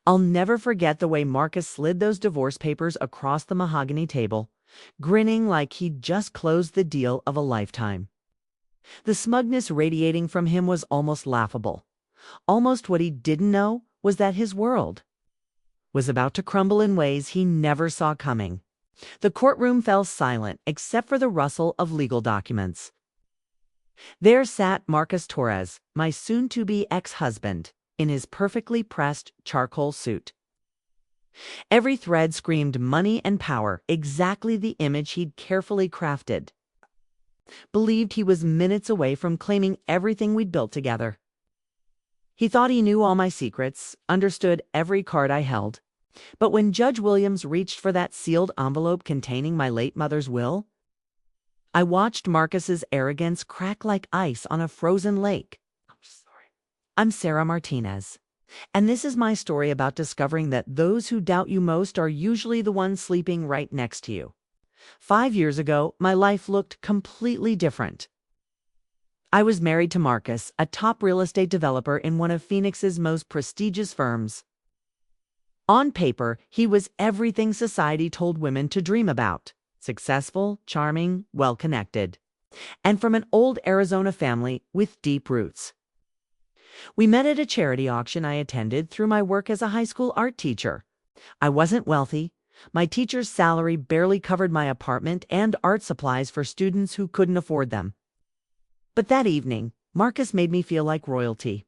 I'll never forget the way Marcus slid those divorce papers across the mahogany table, grinning like he'd just closed the deal of a lifetime. The smugness radiating from him was almost laughable. Almost what he didn't know was that his world was about to crumble in ways he never saw coming. The courtroom fell silent except for the rustle of legal documents. There sat Marcus Torres, my soon-to-be ex-husband, in his perfectly pressed charcoal suit. Every thread screamed money and power, exactly the image he'd carefully crafted. Believed he was minutes away from claiming everything we'd built together. He thought he knew all my secrets, understood every card I held. But when Judge Williams reached for that sealed envelope containing my late mother's will, I watched Marcus's arrogance crack like ice on a frozen lake. I'm Sarah Martinez, and this is my story about discovering that those who doubt you most are usually the ones sleeping right next to you. 5 years ago, my life looked completely different. I was married to Marcus, a top real estate developer in one of Phoenix's most prestigious firms. On paper, he was everything society told women to dream about: successful, charming, well-connected, and from an old Arizona family with deep roots. We met at a charity auction I attended through my work as a high school art teacher. I wasn't wealthy. My teacher's salary barely covered my apartment and art supplies for students who couldn't afford them. But that evening, Marcus made me feel like royalty.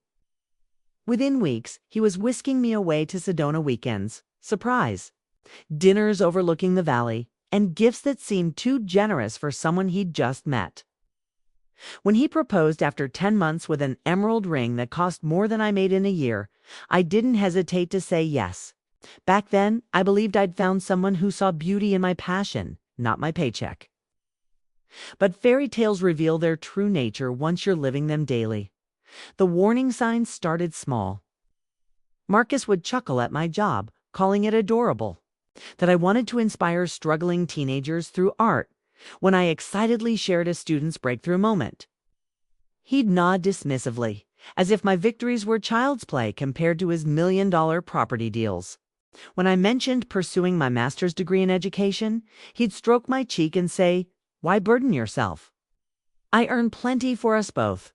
Within weeks, he was whisking me away to Sedona weekends, surprise, dinners overlooking the valley, and gifts that seemed too generous for someone he'd just met. When he proposed after 10 months with an emerald ring that cost more than I made in a year, I didn't hesitate to say yes. Back then, I believed I'd found someone who saw beauty in my passion, not my paycheck. But fairy tales reveal their true nature once you're living them daily. The warning signs started small. Marcus would chuckle at my job, calling it adorable, that I wanted to inspire struggling teenagers through art when I excitedly shared a student's breakthrough moment. He'd nod dismissively, as if my victories were child's play compared to his million-dollar property deals. When I mentioned pursuing my master's degree in education, he'd stroke my cheek and say, "Why burden yourself? I earn plenty for us both.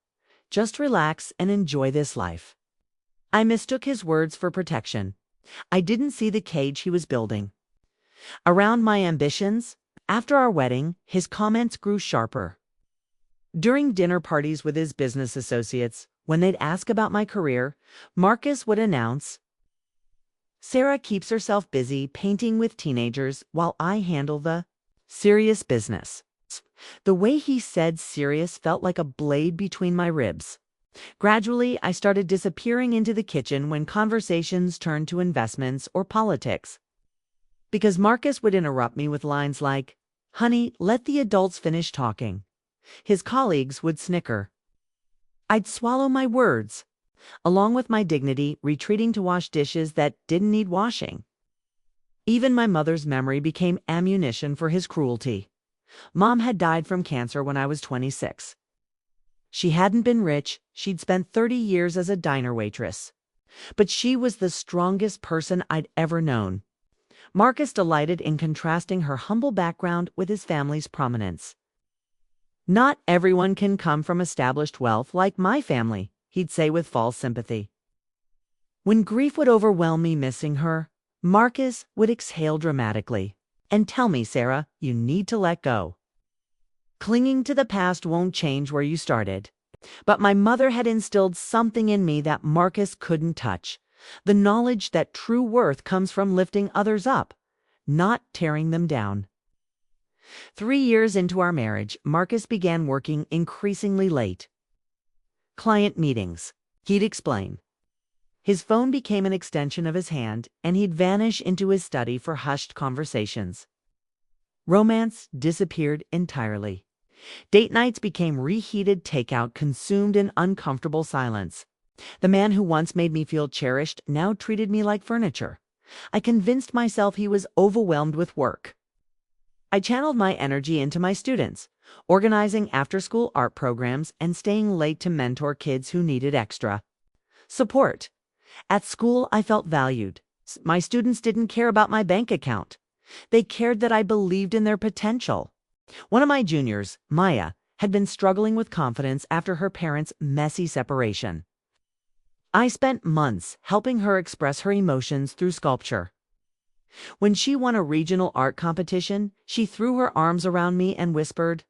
Just relax and enjoy this life." I mistook his words for protection. I didn't see the cage he was building. Around my ambitions, after our wedding, his comments grew sharper. During dinner parties with his business associates, when they'd ask about my career, Marcus would announce, "Sarah keeps herself busy painting with teenagers while I handle the serious business." The way he said serious felt like a blade between my ribs. Gradually, I started disappearing into the kitchen when conversations turned to investments or politics. Because Marcus would interrupt me with lines like, "Honey, let the adults finish talking." His colleagues would snicker. I'd swallow my words, along with my dignity, retreating to wash dishes that didn't need washing. Even my mother's memory became ammunition for his cruelty. Mom had died from cancer when I was 26. She hadn't been rich. She'd spent 30 years as a diner waitress. But she was the strongest person I'd ever known. Marcus delighted in contrasting her humble background with his family's prominence. "Not everyone can come from established wealth like my family," he'd say with false sympathy. When grief would overwhelm me missing her, Marcus would exhale dramatically and tell me, "Sarah, you need to let go. Clinging to the past won't change where you started." But my mother had instilled something in me that Marcus couldn't touch. The knowledge that true worth comes from lifting others up, not tearing them down. 3 years into our marriage, Marcus began working increasingly late. "Client meetings," he'd explain. His phone became an extension of his hand, and he'd vanish into his study for hushed conversations. Romance disappeared entirely. Date nights became reheated takeout consumed in uncomfortable silence. The man who once made me feel cherished now treated me like furniture. I convinced myself he was overwhelmed with work. I channeled my energy into my students, organizing after-school art programs and staying late to mentor kids who needed extra support. At school, I felt valued. My students didn't care about my bank account. They cared that I believed in their potential. One of my juniors, Maya, had been struggling with confidence after her parents' messy separation. I spent months helping her express her emotions through sculpture. When she won a regional art competition, she threw her arms around me and whispered,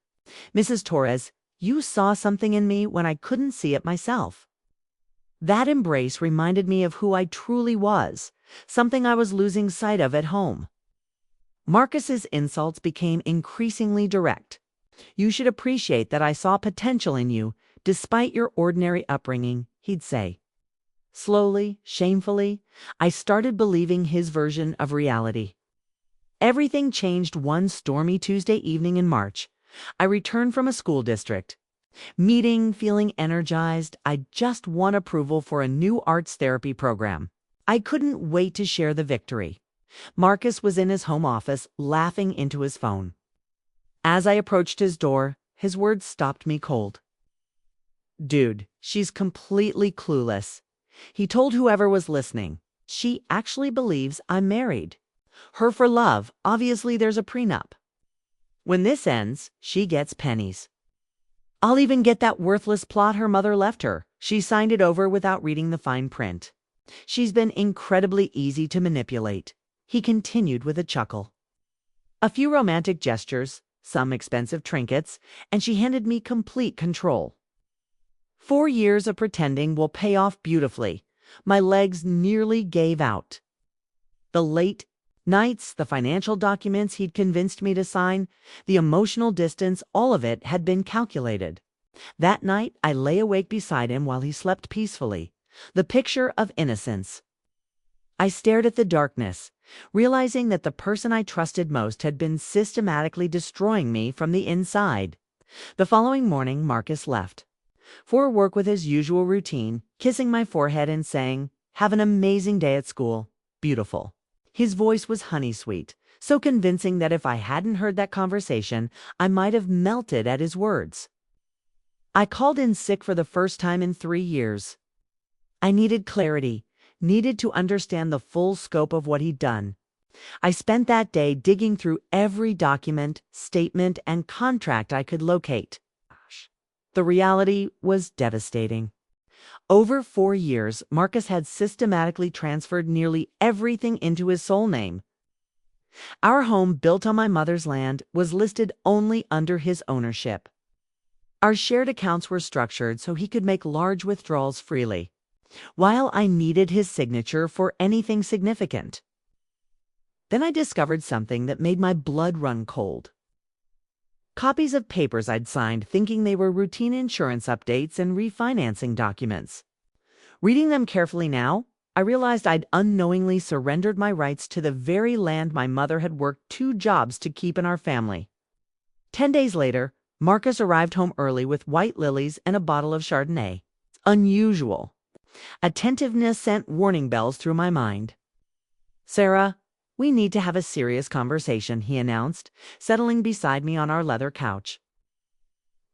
"Mrs. Torres, you saw something in me when I couldn't see it myself." That embrace reminded me of who I truly was, something I was losing sight of at home. Marcus's insults became increasingly direct. "You should appreciate that I saw potential in you, despite your ordinary upbringing," he'd say. Slowly, shamefully, I started believing his version of reality. Everything changed one stormy Tuesday evening in March. I returned from a school district meeting, feeling energized. I just won approval for a new arts therapy program. I couldn't wait to share the victory. Marcus was in his home office, laughing into his phone. As I approached his door, his words stopped me cold. "Dude, she's completely clueless." He told whoever was listening. "She actually believes I'm married. Her for love, obviously there's a prenup. When this ends, she gets pennies. I'll even get that worthless plot her mother left her. She signed it over without reading the fine print. She's been incredibly easy to manipulate," he continued with a chuckle. A few romantic gestures, some expensive trinkets, and she handed me complete control. 4 years of pretending will pay off beautifully. My legs nearly gave out. The late nights, the financial documents he'd convinced me to sign, the emotional distance, all of it had been calculated. That night, I lay awake beside him while he slept peacefully, the picture of innocence. I stared at the darkness, realizing that the person I trusted most had been systematically destroying me from the inside. The following morning, Marcus left for work with his usual routine, kissing my forehead and saying, "Have an amazing day at school. Beautiful." His voice was honey-sweet, so convincing that if I hadn't heard that conversation, I might have melted at his words. I called in sick for the first time in 3 years. I needed clarity, needed to understand the full scope of what he'd done. I spent that day digging through every document, statement, and contract I could locate. The reality was devastating. Over 4 years, Marcus had systematically transferred nearly everything into his sole name. Our home, built on my mother's land, was listed only under his ownership. Our shared accounts were structured so he could make large withdrawals freely, while I needed his signature for anything significant. Then I discovered something that made my blood run cold. Copies of papers I'd signed thinking they were routine insurance updates and refinancing documents. Reading them carefully now, I realized I'd unknowingly surrendered my rights to the very land my mother had worked 2 jobs to keep in our family. 10 days later, Marcus arrived home early with white lilies and a bottle of Chardonnay. Unusual. Attentiveness sent warning bells through my mind. "Sarah, we need to have a serious conversation," he announced, settling beside me on our leather couch.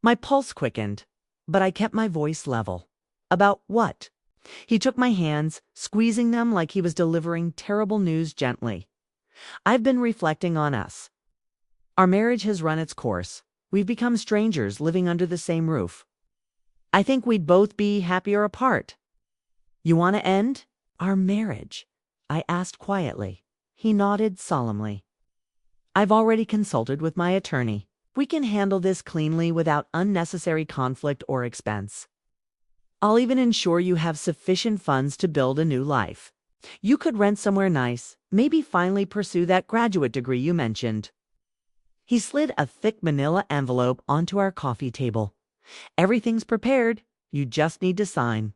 My pulse quickened, but I kept my voice level. "About what?" He took my hands, squeezing them like he was delivering terrible news gently. "I've been reflecting on us. Our marriage has run its course. We've become strangers living under the same roof. I think we'd both be happier apart." "You want to end our marriage?" I asked quietly. He nodded solemnly. "I've already consulted with my attorney. We can handle this cleanly without unnecessary conflict or expense. I'll even ensure you have sufficient funds to build a new life. You could rent somewhere nice, maybe finally pursue that graduate degree you mentioned." He slid a thick manila envelope onto our coffee table. "Everything's prepared. You just need to sign."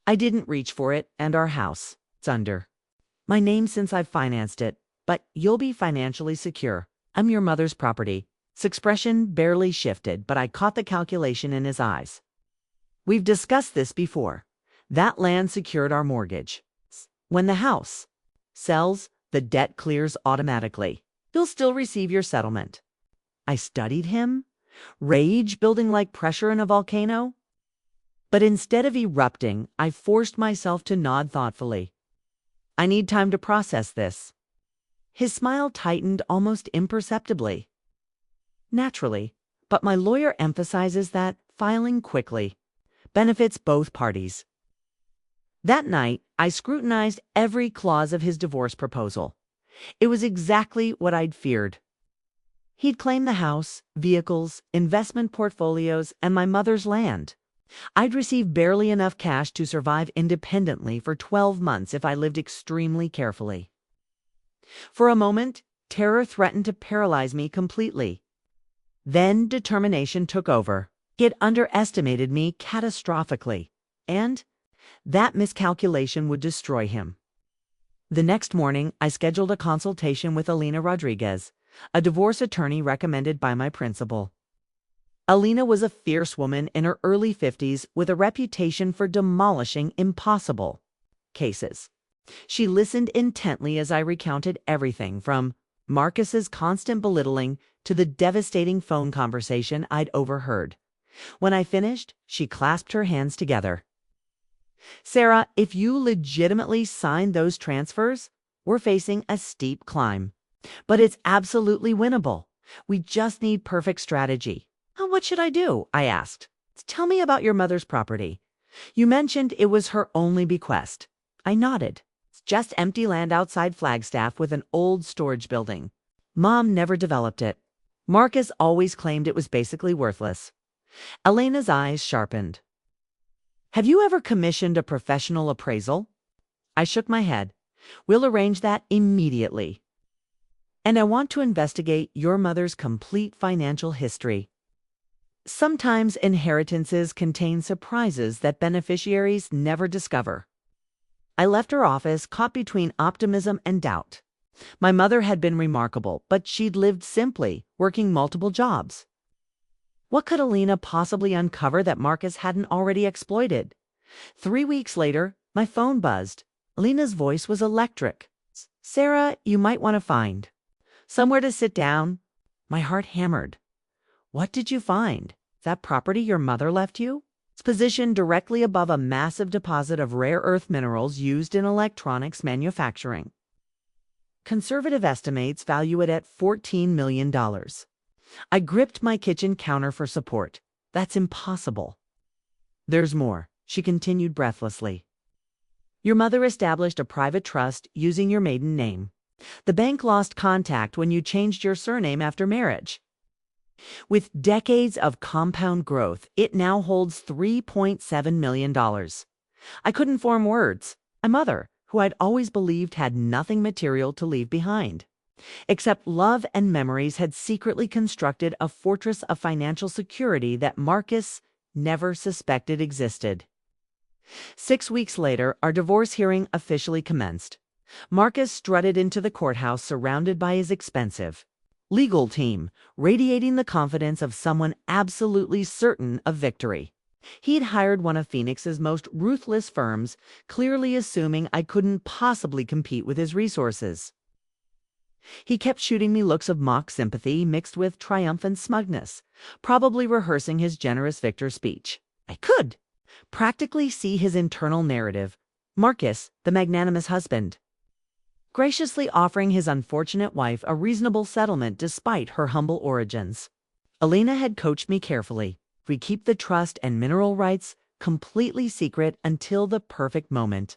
I didn't reach for it, and our house, it's under my name since I've financed it, but you'll be financially secure. I'm your mother's property. His expression barely shifted, but I caught the calculation in his eyes. "We've discussed this before. That land secured our mortgage. When the house sells, the debt clears automatically. You'll still receive your settlement." I studied him, rage building like pressure in a volcano. But instead of erupting, I forced myself to nod thoughtfully. I need time to process this. His smile tightened almost imperceptibly. Naturally, but my lawyer emphasizes that filing quickly benefits both parties. That night, I scrutinized every clause of his divorce proposal. It was exactly what I'd feared. He'd claim the house, vehicles, investment portfolios, and my mother's land. I'd receive barely enough cash to survive independently for 12 months if I lived extremely carefully. For a moment, terror threatened to paralyze me completely. Then determination took over. He had underestimated me catastrophically, and that miscalculation would destroy him. The next morning, I scheduled a consultation with Alina Rodriguez, a divorce attorney recommended by my principal. Alina was a fierce woman in her early 50s with a reputation for demolishing impossible cases. She listened intently as I recounted everything from Marcus's constant belittling to the devastating phone conversation I'd overheard. When I finished, she clasped her hands together. "Sarah, if you legitimately signed those transfers, we're facing a steep climb. But it's absolutely winnable. We just need perfect strategy." "What should I do?" I asked. "Tell me about your mother's property. You mentioned it was her only bequest." I nodded. "It's just empty land outside Flagstaff with an old storage building. Mom never developed it. Marcus always claimed it was basically worthless." Elena's eyes sharpened. "Have you ever commissioned a professional appraisal?" I shook my head. "We'll arrange that immediately. And I want to investigate your mother's complete financial history. Sometimes inheritances contain surprises that beneficiaries never discover." I left her office caught between optimism and doubt. My mother had been remarkable, but she'd lived simply, working multiple jobs. What could Alina possibly uncover that Marcus hadn't already exploited? 3 weeks later, my phone buzzed. Alina's voice was electric. "Sarah, you might want to find somewhere to sit down." My heart hammered. "What did you find? That property your mother left you?" It's positioned directly above a massive deposit of rare earth minerals used in electronics manufacturing. Conservative estimates value it at $14 million. I gripped my kitchen counter for support. "That's impossible." "There's more," she continued breathlessly. "Your mother established a private trust using your maiden name. The bank lost contact when you changed your surname after marriage. With decades of compound growth, it now holds $3.7 million. I couldn't form words. My mother, who I'd always believed had nothing material to leave behind, except love and memories, had secretly constructed a fortress of financial security that Marcus never suspected existed. 6 weeks later, our divorce hearing officially commenced. Marcus strutted into the courthouse surrounded by his expensive legal team, radiating the confidence of someone absolutely certain of victory. He'd hired one of Phoenix's most ruthless firms, clearly assuming I couldn't possibly compete with his resources. He kept shooting me looks of mock sympathy mixed with triumphant smugness, probably rehearsing his generous victor speech. I could practically see his internal narrative. Marcus, the magnanimous husband, graciously offering his unfortunate wife a reasonable settlement despite her humble origins. Alina had coached me carefully. We keep the trust and mineral rights completely secret until the perfect moment.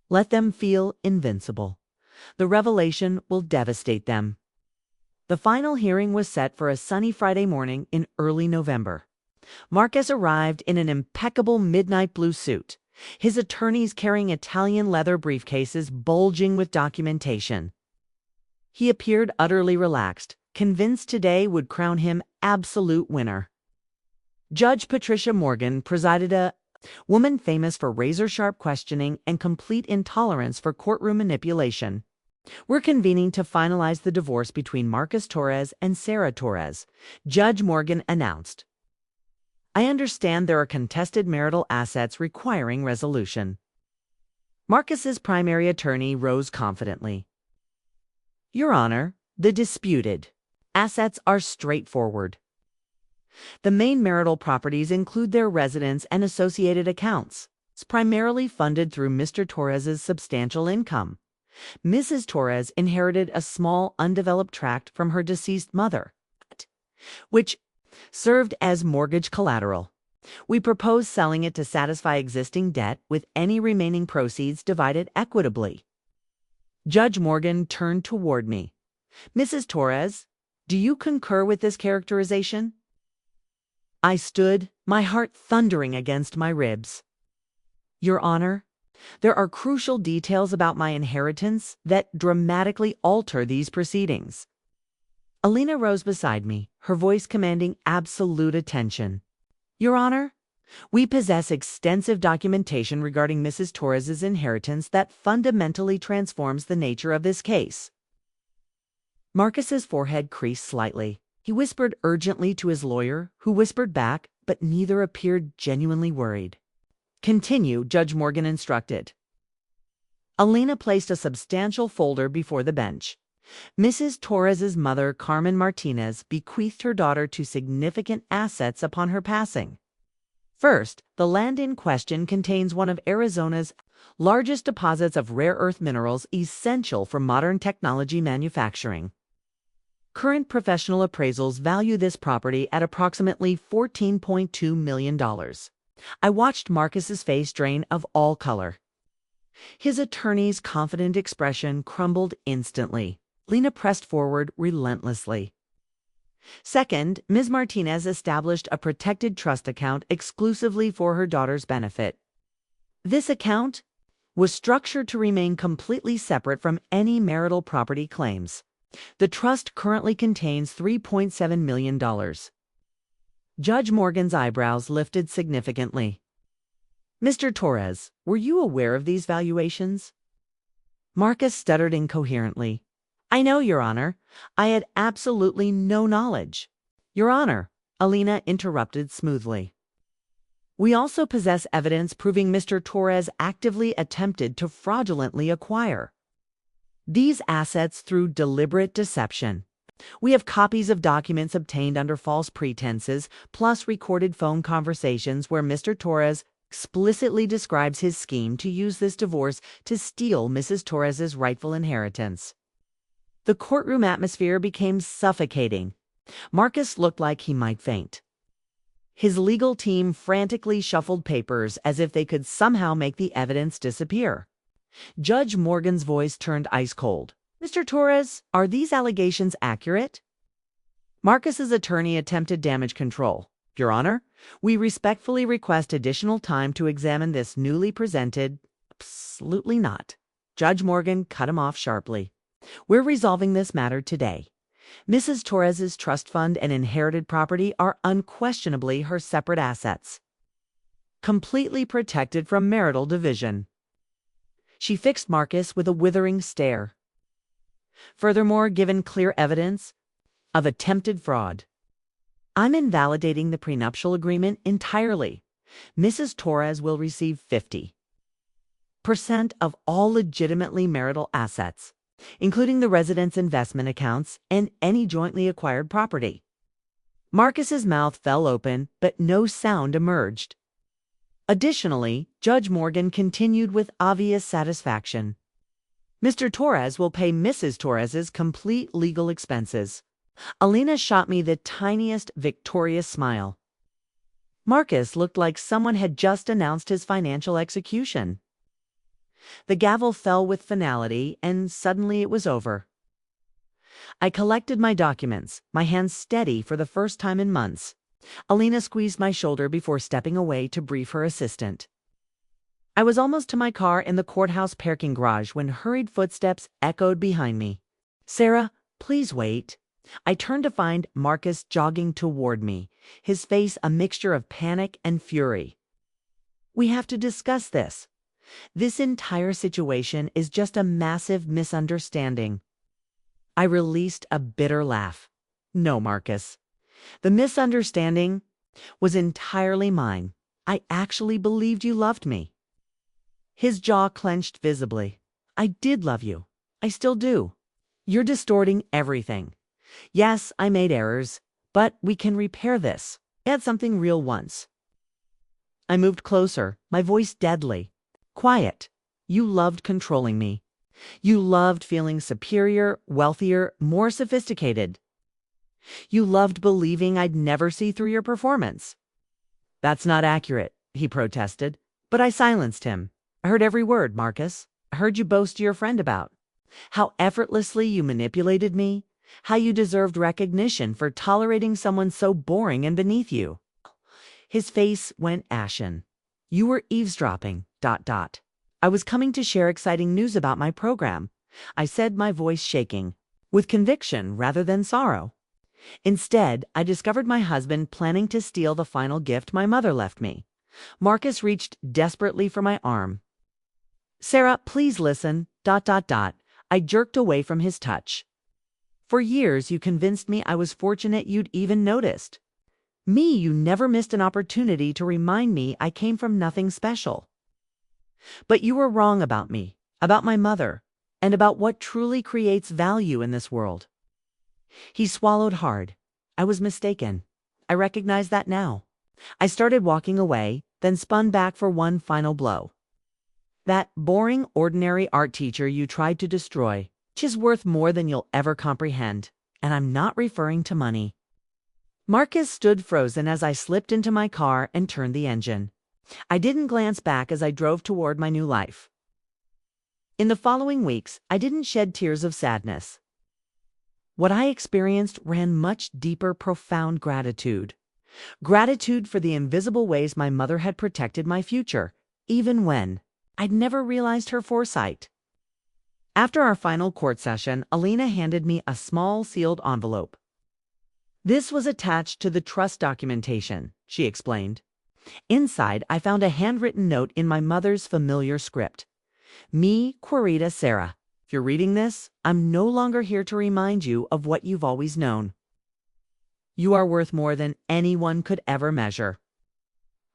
Let them feel invincible. The revelation will devastate them. The final hearing was set for a sunny Friday morning in early November. Marcus arrived in an impeccable midnight blue suit, his attorneys carrying Italian leather briefcases bulging with documentation. He appeared utterly relaxed, convinced today would crown him absolute winner. Judge Patricia Morgan presided, a woman famous for razor-sharp questioning and complete intolerance for courtroom manipulation. "We're convening to finalize the divorce between Marcus Torres and Sarah Torres," Judge Morgan announced. "I understand there are contested marital assets requiring resolution." Marcus's primary attorney rose confidently. "Your Honor, the disputed assets are straightforward. The main marital properties include their residence and associated accounts. primarily funded through Mr. Torres's substantial income. Mrs. Torres inherited a small, undeveloped tract from her deceased mother, which served as mortgage collateral. We propose selling it to satisfy existing debt, with any remaining proceeds divided equitably. Judge Morgan turned toward me. Mrs. Torres, do you concur with this characterization? I stood, my heart thundering against my ribs. Your Honor, there are crucial details about my inheritance that dramatically alter these proceedings. Alina rose beside me, her voice commanding absolute attention. Your Honor, we possess extensive documentation regarding Mrs. Torres's inheritance that fundamentally transforms the nature of this case. Marcus's forehead creased slightly. He whispered urgently to his lawyer, who whispered back, but neither appeared genuinely worried. Continue, Judge Morgan instructed. Alina placed a substantial folder before the bench. Mrs. Torres's mother, Carmen Martinez, bequeathed her daughter to significant assets upon her passing. First, the land in question contains one of Arizona's largest deposits of rare earth minerals essential for modern technology manufacturing. Current professional appraisals value this property at approximately $14.2 million. I watched Marcus's face drain of all color. His attorney's confident expression crumbled instantly. Lena pressed forward relentlessly. Second, Ms. Martinez established a protected trust account exclusively for her daughter's benefit. This account was structured to remain completely separate from any marital property claims. The trust currently contains $3.7 million. Judge Morgan's eyebrows lifted significantly. Mr. Torres, were you aware of these valuations? Marcus stuttered incoherently. I know, Your Honor. I had absolutely no knowledge. Your Honor, Alina interrupted smoothly. We also possess evidence proving Mr. Torres actively attempted to fraudulently acquire these assets through deliberate deception. We have copies of documents obtained under false pretenses, plus recorded phone conversations where Mr. Torres explicitly describes his scheme to use this divorce to steal Mrs. Torres's rightful inheritance. The courtroom atmosphere became suffocating. Marcus looked like he might faint. His legal team frantically shuffled papers as if they could somehow make the evidence disappear. Judge Morgan's voice turned ice cold. Mr. Torres, are these allegations accurate? Marcus's attorney attempted damage control. Your Honor, we respectfully request additional time to examine this newly presented. Absolutely not. Judge Morgan cut him off sharply. We're resolving this matter today. Mrs. Torres's trust fund and inherited property are unquestionably her separate assets, completely protected from marital division. She fixed Marcus with a withering stare. Furthermore, given clear evidence of attempted fraud, I'm invalidating the prenuptial agreement entirely. Mrs. Torres will receive 50% of all legitimately marital assets, including the residence investment accounts and any jointly acquired property. Marcus's mouth fell open, but no sound emerged. Additionally, Judge Morgan continued with obvious satisfaction. Mr. Torres will pay Mrs. Torres's complete legal expenses. Alina shot me the tiniest victorious smile. Marcus looked like someone had just announced his financial execution. The gavel fell with finality, and suddenly it was over. I collected my documents, my hands steady for the first time in months. Alina squeezed my shoulder before stepping away to brief her assistant. I was almost to my car in the courthouse parking garage when hurried footsteps echoed behind me. Sarah, please wait. I turned to find Marcus jogging toward me, his face a mixture of panic and fury. We have to discuss this. This entire situation is just a massive misunderstanding. I released a bitter laugh. No, Marcus. The misunderstanding was entirely mine. I actually believed you loved me. His jaw clenched visibly. I did love you. I still do. You're distorting everything. Yes, I made errors, but we can repair this. I had something real once. I moved closer, my voice deadly. Quiet. You loved controlling me. You loved feeling superior, wealthier, more sophisticated. You loved believing I'd never see through your performance. That's not accurate, he protested, but I silenced him. I heard every word, Marcus. I heard you boast to your friend about how effortlessly you manipulated me, how you deserved recognition for tolerating someone so boring and beneath you. His face went ashen. You were eavesdropping, ... I was coming to share exciting news about my program, I said, my voice shaking, with conviction rather than sorrow. Instead, I discovered my husband planning to steal the final gift my mother left me. Marcus reached desperately for my arm. Sarah, please listen, ... I jerked away from his touch. For years, you convinced me I was fortunate you'd even noticed. Me, you never missed an opportunity to remind me I came from nothing special. But you were wrong about me, about my mother, and about what truly creates value in this world. He swallowed hard. I was mistaken. I recognize that now. I started walking away, then spun back for one final blow. That boring, ordinary art teacher you tried to destroy, she's worth more than you'll ever comprehend, and I'm not referring to money. Marcus stood frozen as I slipped into my car and turned the engine. I didn't glance back as I drove toward my new life. In the following weeks, I didn't shed tears of sadness. What I experienced ran much deeper, profound gratitude. Gratitude for the invisible ways my mother had protected my future, even when I'd never realized her foresight. After our final court session, Alina handed me a small sealed envelope. This was attached to the trust documentation, she explained. Inside, I found a handwritten note in my mother's familiar script. Me, Querida Sarah. If you're reading this, I'm no longer here to remind you of what you've always known. You are worth more than anyone could ever measure.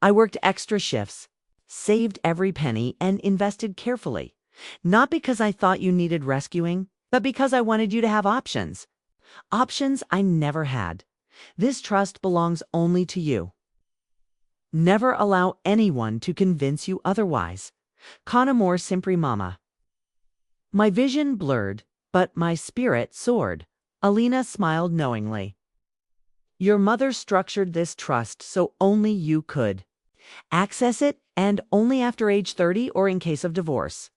I worked extra shifts, saved every penny, and invested carefully. Not because I thought you needed rescuing, but because I wanted you to have options. Options I never had. This trust belongs only to you. Never allow anyone to convince you otherwise. Con amor sempre mama. My vision blurred, but my spirit soared. Alina smiled knowingly. Your mother structured this trust so only you could access it, and only after age 30 or in case of divorce.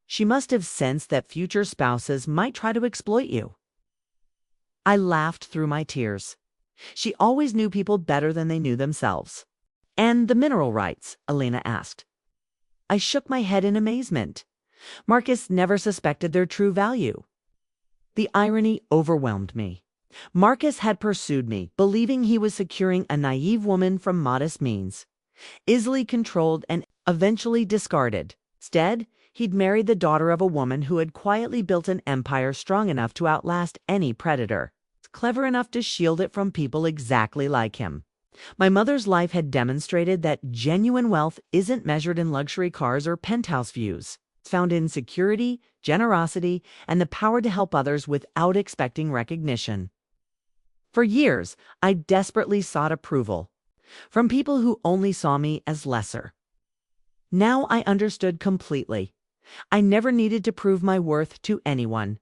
She must have sensed that future spouses might try to exploit you. I laughed through my tears. She always knew people better than they knew themselves. And the mineral rights? Alina asked. I shook my head in amazement. Marcus never suspected their true value. The irony overwhelmed me. Marcus had pursued me, believing he was securing a naive woman from modest means, easily controlled and eventually discarded. Instead, he'd married the daughter of a woman who had quietly built an empire strong enough to outlast any predator, clever enough to shield it from people exactly like him. My mother's life had demonstrated that genuine wealth isn't measured in luxury cars or penthouse views. It's found in security, generosity, and the power to help others without expecting recognition. For years, I desperately sought approval from people who only saw me as lesser. Now I understood completely. I never needed to prove my worth to anyone.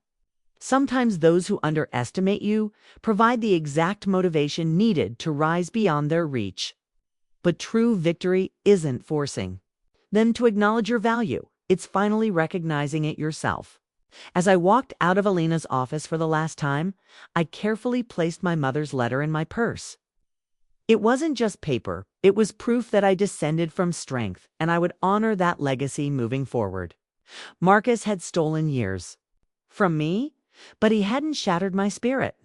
Sometimes those who underestimate you provide the exact motivation needed to rise beyond their reach. But true victory isn't forcing them to acknowledge your value. It's finally recognizing it yourself. As I walked out of Alina's office for the last time, I carefully placed my mother's letter in my purse. It wasn't just paper. It was proof that I descended from strength, and I would honor that legacy moving forward. Marcus had stolen years from me, but he hadn't shattered my spirit.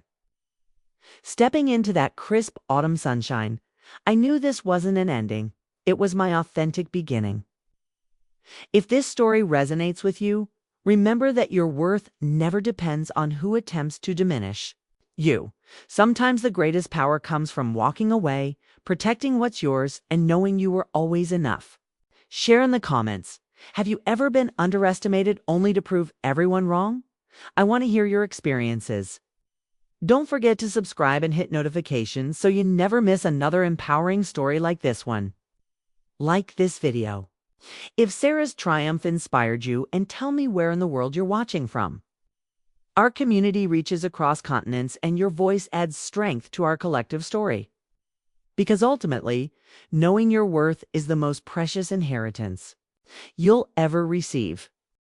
Stepping into that crisp autumn sunshine, I knew this wasn't an ending. It was my authentic beginning. If this story resonates with you, remember that your worth never depends on who attempts to diminish you. Sometimes the greatest power comes from walking away, protecting what's yours, and knowing you were always enough. Share in the comments. Have you ever been underestimated only to prove everyone wrong? I want to hear your experiences. Don't forget to subscribe and hit notifications so you never miss another empowering story like this one. Like this video if Sarah's triumph inspired you, and tell me where in the world you're watching from. Our community reaches across continents, and your voice adds strength to our collective story. Because ultimately, knowing your worth is the most precious inheritance you'll ever receive.